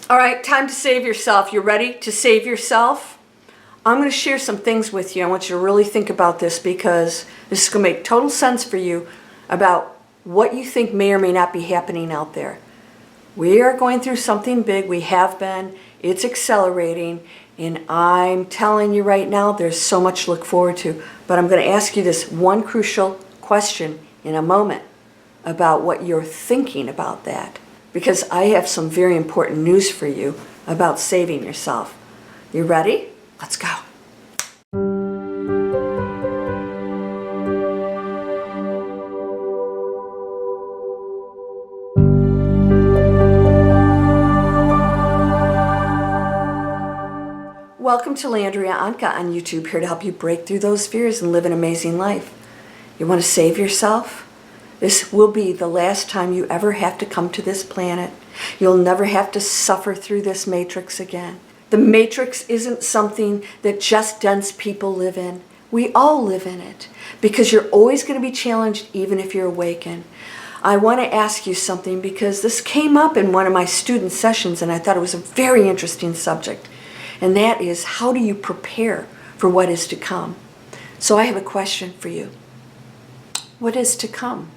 All right, time to save yourself. You ready to save yourself? I'm going to share some things with you. I want you to really think about this because this is going to make total sense for you about what you think may or may not be happening out there. We are going through something big. We have been. It's accelerating. And I'm telling you right now, there's so much to look forward to. But I'm going to ask you this one crucial question in a moment about what you're thinking about that. Because I have some very important news for you about saving yourself. You ready? Let's go. Welcome to Landria Onkka on YouTube, here to help you break through those fears and live an amazing life. You want to save yourself? This will be the last time you ever have to come to this planet. You'll never have to suffer through this matrix again. The matrix isn't something that just dense people live in. We all live in it because you're always going to be challenged even if you're awakened. I want to ask you something because this came up in one of my student sessions and I thought it was a very interesting subject. And that is, how do you prepare for what is to come? So I have a question for you. What is to come?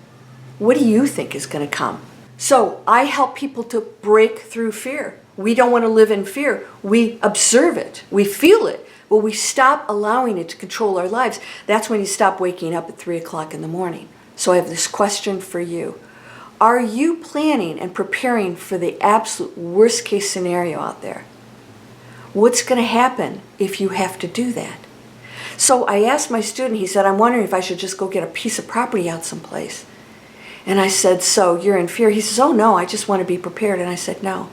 What do you think is going to come? So I help people to break through fear. We don't want to live in fear. We observe it. We feel it. But we stop allowing it to control our lives. That's when you stop waking up at 3 o'clock in the morning. So I have this question for you. Are you planning and preparing for the absolute worst case scenario out there? What's going to happen if you have to do that? So I asked my student, he said, I'm wondering if I should just go get a piece of property out someplace. And I said, so you're in fear? He says, oh no, I just want to be prepared. And I said, no,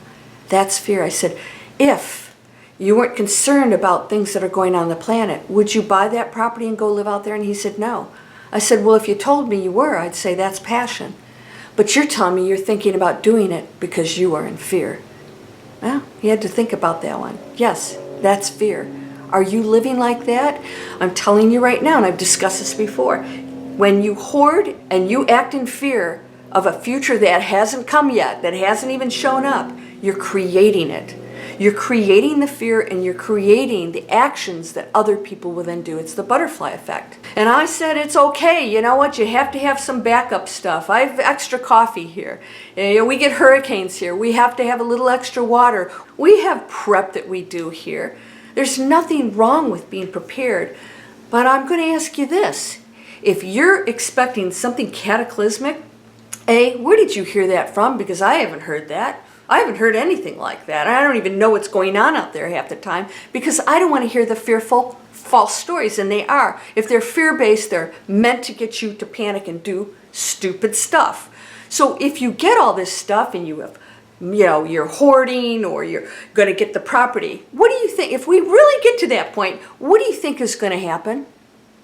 that's fear. I said, if you weren't concerned about things that are going on the planet, would you buy that property and go live out there? And he said, no. I said, well, if you told me you were, I'd say that's passion. But you're telling me you're thinking about doing it because you are in fear. Well, he had to think about that one. Yes, that's fear. Are you living like that? I'm telling you right now, and I've discussed this before, when you hoard and you act in fear of a future that hasn't come yet, that hasn't even shown up, you're creating it. You're creating the fear and you're creating the actions that other people will then do. It's the butterfly effect. And I said, it's okay. You know what? You have to have some backup stuff. I have extra coffee here. We get hurricanes here. We have to have a little extra water. We have prep that we do here. There's nothing wrong with being prepared. But I'm going to ask you this. If you're expecting something cataclysmic, where did you hear that from? Because I haven't heard that. I haven't heard anything like that. I don't even know what's going on out there half the time because I don't want to hear the fearful, false stories, and they are. If they're fear-based, they're meant to get you to panic and do stupid stuff. So if you get all this stuff and you have, you're hoarding or you're going to get the property, what do you think? If we really get to that point, what do you think is going to happen?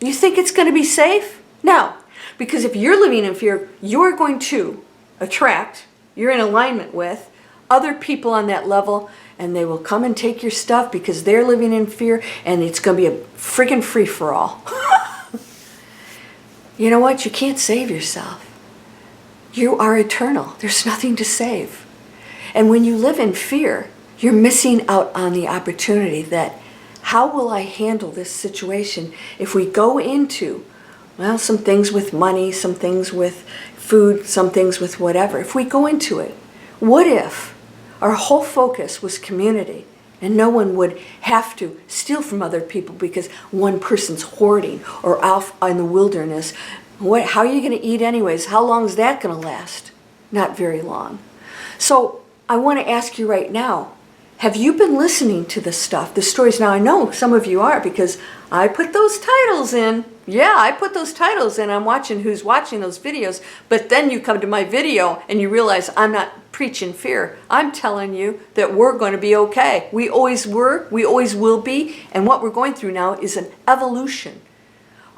You think it's going to be safe? No, because if you're living in fear, you're going to attract, you're in alignment with other people on that level, and they will come and take your stuff because they're living in fear, and it's going to be a friggin' free-for-all. You know what? You can't save yourself. You are eternal. There's nothing to save. And when you live in fear, you're missing out on the opportunity that, how will I handle this situation if we go into, well, some things with money, some things with food, some things with whatever. If we go into it, what if our whole focus was community and no one would have to steal from other people because one person's hoarding or out in the wilderness? How are you going to eat anyways? How long is that going to last? Not very long. So I want to ask you right now, have you been listening to the stuff, the stories? Now I know some of you are because I put those titles in. Yeah, I put those titles in. I'm watching who's watching those videos. But then you come to my video and you realize I'm not preaching fear. I'm telling you that we're going to be okay. We always were. We always will be. And what we're going through now is an evolution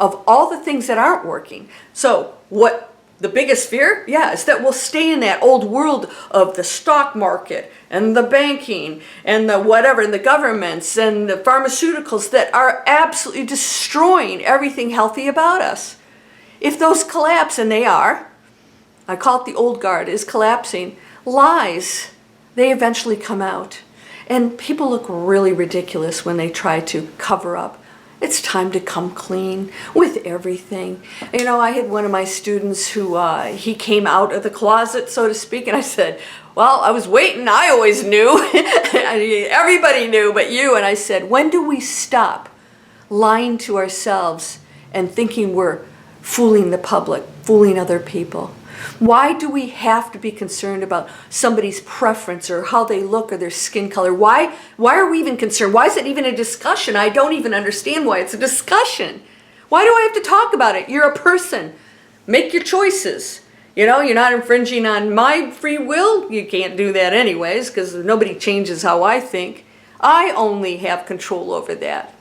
of all the things that aren't working. So what the biggest fear, is that we'll stay in that old world of the stock market and the banking and the whatever, and the governments and the pharmaceuticals that are absolutely destroying everything healthy about us. If those collapse, and they are, I call it the old guard is collapsing, lies they eventually come out. And people look really ridiculous when they try to cover up. It's time to come clean with everything. You know, I had one of my students who, he came out of the closet, so to speak, and I said, well, I was waiting, I always knew. Everybody knew but you. And I said, when do we stop lying to ourselves and thinking we're fooling the public, fooling other people? Why do we have to be concerned about somebody's preference or how they look or their skin color? Why are we even concerned? Why is it even a discussion? I don't even understand why it's a discussion. Why do I have to talk about it? You're a person. Make your choices. You know, you're not infringing on my free will. You can't do that anyways because nobody changes how I think. I only have control over that.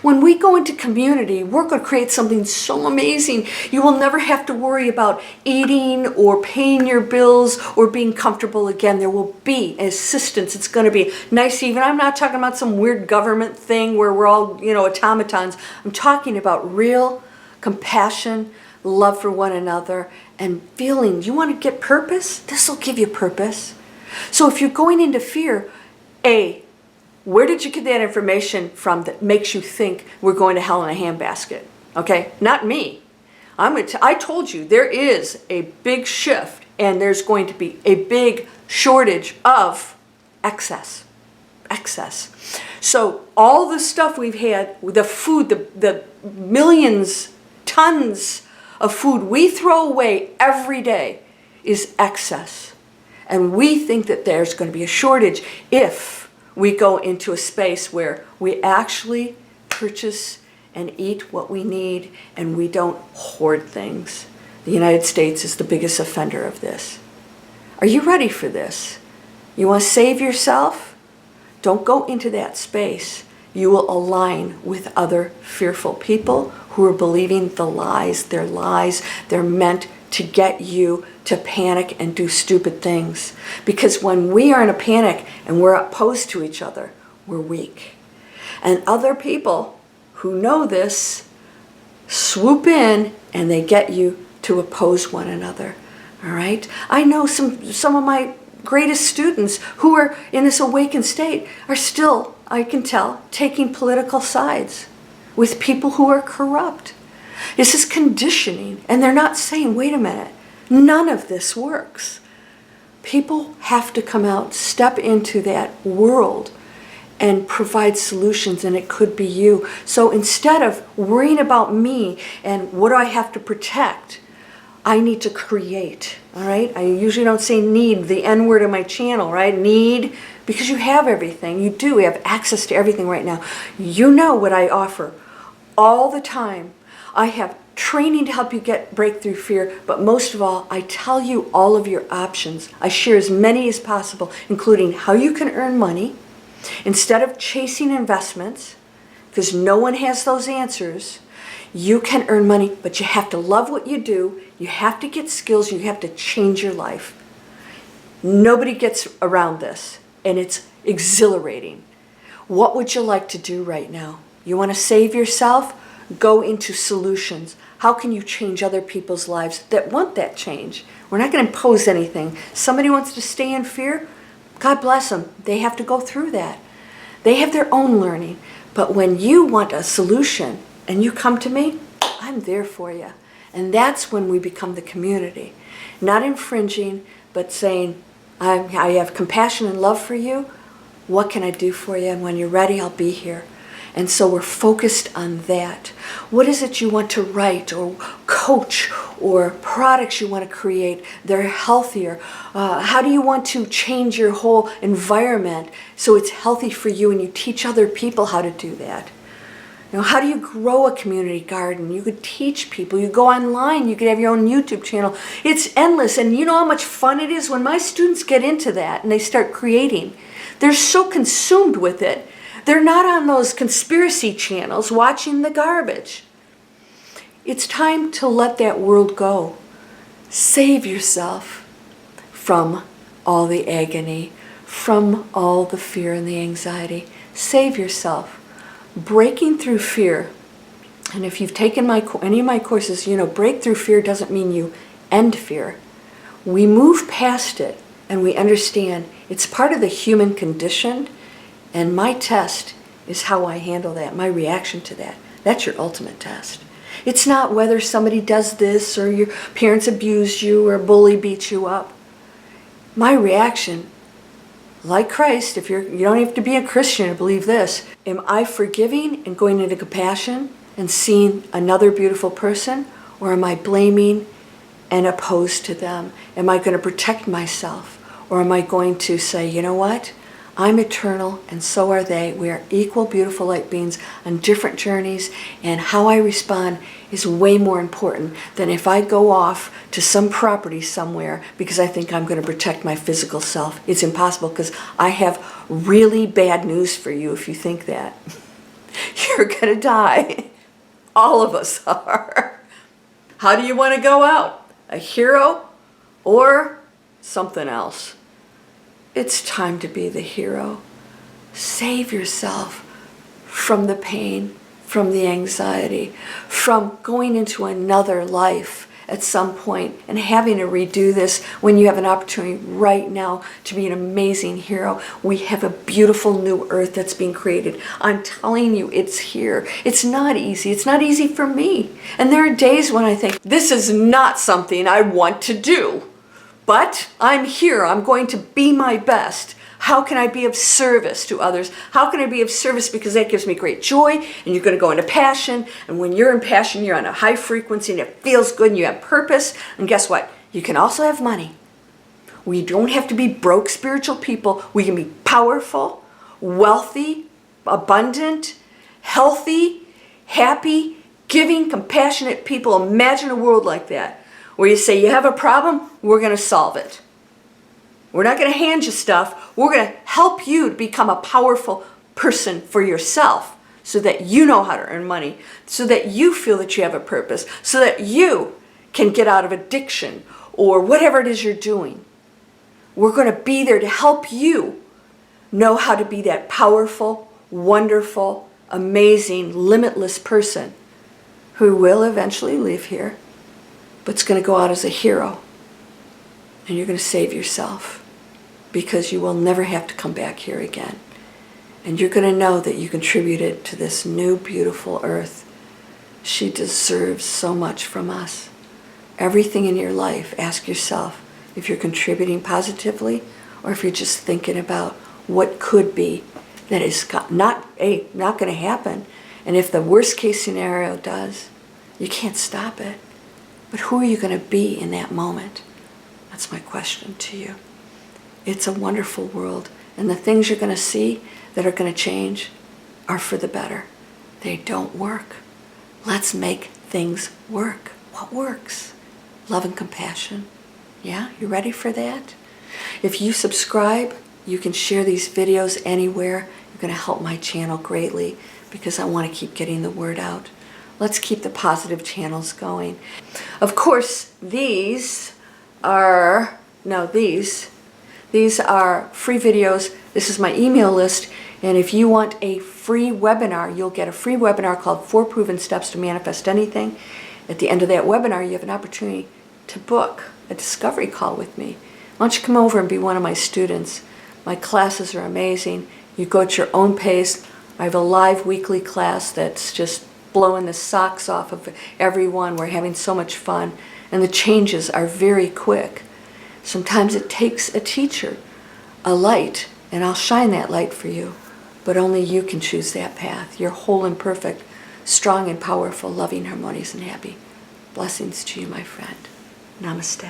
When we go into community, we're going to create something so amazing. You will never have to worry about eating or paying your bills or being comfortable again. There will be assistance. It's going to be nice even. I'm not talking about some weird government thing where we're all, you know, automatons. I'm talking about real compassion, love for one another, and feeling. You want to get purpose? This will give you purpose. So if you're going into fear, where did you get that information from that makes you think we're going to hell in a handbasket? Okay, not me. I told you there is a big shift and there's going to be a big shortage of excess. So all the stuff we've had, the food, the millions, tons of food we throw away every day is excess. And we think that there's going to be a shortage if we go into a space where we actually purchase and eat what we need and we don't hoard things. The United States is the biggest offender of this. Are you ready for this? You want to save yourself? Don't go into that space. You will align with other fearful people who are believing the lies. They're lies. They're meant to get you to panic and do stupid things. Because when we are in a panic and we're opposed to each other, we're weak. And other people who know this swoop in and they get you to oppose one another. All right? I know some of my greatest students who are in this awakened state are still, I can tell, taking political sides with people who are corrupt. This is conditioning, and they're not saying, wait a minute, none of this works. People have to come out, step into that world, and provide solutions, and it could be you. So instead of worrying about me and what do I have to protect, I need to create, all right? I usually don't say need, the N word in my channel, right? Need, because you have everything. You do have access to everything right now. You know what I offer all the time. I have training to help you break through fear, but most of all, I tell you all of your options. I share as many as possible, including how you can earn money instead of chasing investments, because no one has those answers. You can earn money, but you have to love what you do. You have to get skills. You have to change your life. Nobody gets around this, and it's exhilarating. What would you like to do right now? You want to save yourself? Go into solutions. How can you change other people's lives that want that change? We're not going to impose anything. Somebody wants to stay in fear? God bless them. They have to go through that. They have their own learning. But when you want a solution and you come to me, I'm there for you. And that's when we become the community. Not infringing, but saying, I have compassion and love for you. What can I do for you? And when you're ready, I'll be here. And so we're focused on that. What is it you want to write or coach or products you want to create that are healthier? How do you want to change your whole environment so it's healthy for you and you teach other people how to do that? You know, how do you grow a community garden? You could teach people. You go online. You could have your own YouTube channel. It's endless. And you know how much fun it is when my students get into that and they start creating. They're so consumed with it. They're not on those conspiracy channels watching the garbage. It's time to let that world go. Save yourself from all the agony, from all the fear and the anxiety. Save yourself. Breaking through fear, and if you've taken any of my courses, you know, break through fear doesn't mean you end fear. We move past it and we understand It's part of the human condition, and my test is how I handle that, my reaction to that. That's your ultimate test. It's not whether somebody does this or your parents abuse you or a bully beats you up. My reaction, like Christ, you don't have to be a Christian to believe this. Am I forgiving and going into compassion and seeing another beautiful person? Or am I blaming and opposed to them? Am I going to protect myself? Or am I going to say, you know what? I'm eternal and so are they. We are equal, beautiful light beings on different journeys, and how I respond is way more important than if I go off to some property somewhere because I think I'm going to protect my physical self. It's impossible, because I have really bad news for you if you think that. You're going to die. All of us are. How do you want to go out? A hero or something else? It's time to be the hero. Save yourself from the pain, from the anxiety, from going into another life at some point and having to redo this when you have an opportunity right now to be an amazing hero. We have a beautiful new earth that's being created. I'm telling you, it's here. It's not easy. It's not easy for me. And there are days when I think, this is not something I want to do. But I'm here. I'm going to be my best. How can I be of service to others? How can I be of service? Because that gives me great joy, and you're going to go into passion. And when you're in passion, you're on a high frequency, and it feels good, and you have purpose. And guess what? You can also have money. We don't have to be broke spiritual people. We can be powerful, wealthy, abundant, healthy, happy, giving, compassionate people. Imagine a world like that, where you say, you have a problem, we're going to solve it. We're not going to hand you stuff. We're going to help you to become a powerful person for yourself so that you know how to earn money, so that you feel that you have a purpose, so that you can get out of addiction or whatever it is you're doing. We're going to be there to help you know how to be that powerful, wonderful, amazing, limitless person who will eventually leave here, but it's going to go out as a hero. And you're going to save yourself, because you will never have to come back here again. And you're going to know that you contributed to this new, beautiful earth. She deserves so much from us. Everything in your life, ask yourself if you're contributing positively or if you're just thinking about what could be that is not going to happen. And if the worst case scenario does, you can't stop it. But who are you going to be in that moment? That's my question to you. It's a wonderful world, and the things you're going to see that are going to change are for the better. They don't work. Let's make things work. What works? Love and compassion. Yeah, you ready for that? If you subscribe, you can share these videos anywhere. You're going to help my channel greatly, because I want to keep getting the word out. Let's keep the positive channels going. Of course, these are free videos. This is my email list, and if you want a free webinar, you'll get a free webinar called 4 Proven Steps to Manifest Anything. At the end of that webinar, you have an opportunity to book a discovery call with me. Why don't you come over and be one of my students? My classes are amazing. You go at your own pace. I have a live weekly class that's just blowing the socks off of everyone. We're having so much fun, and the changes are very quick. Sometimes it takes a teacher, a light, and I'll shine that light for you, but only you can choose that path. You're whole and perfect, strong and powerful, loving, harmonious, and happy. Blessings to you, my friend. Namaste.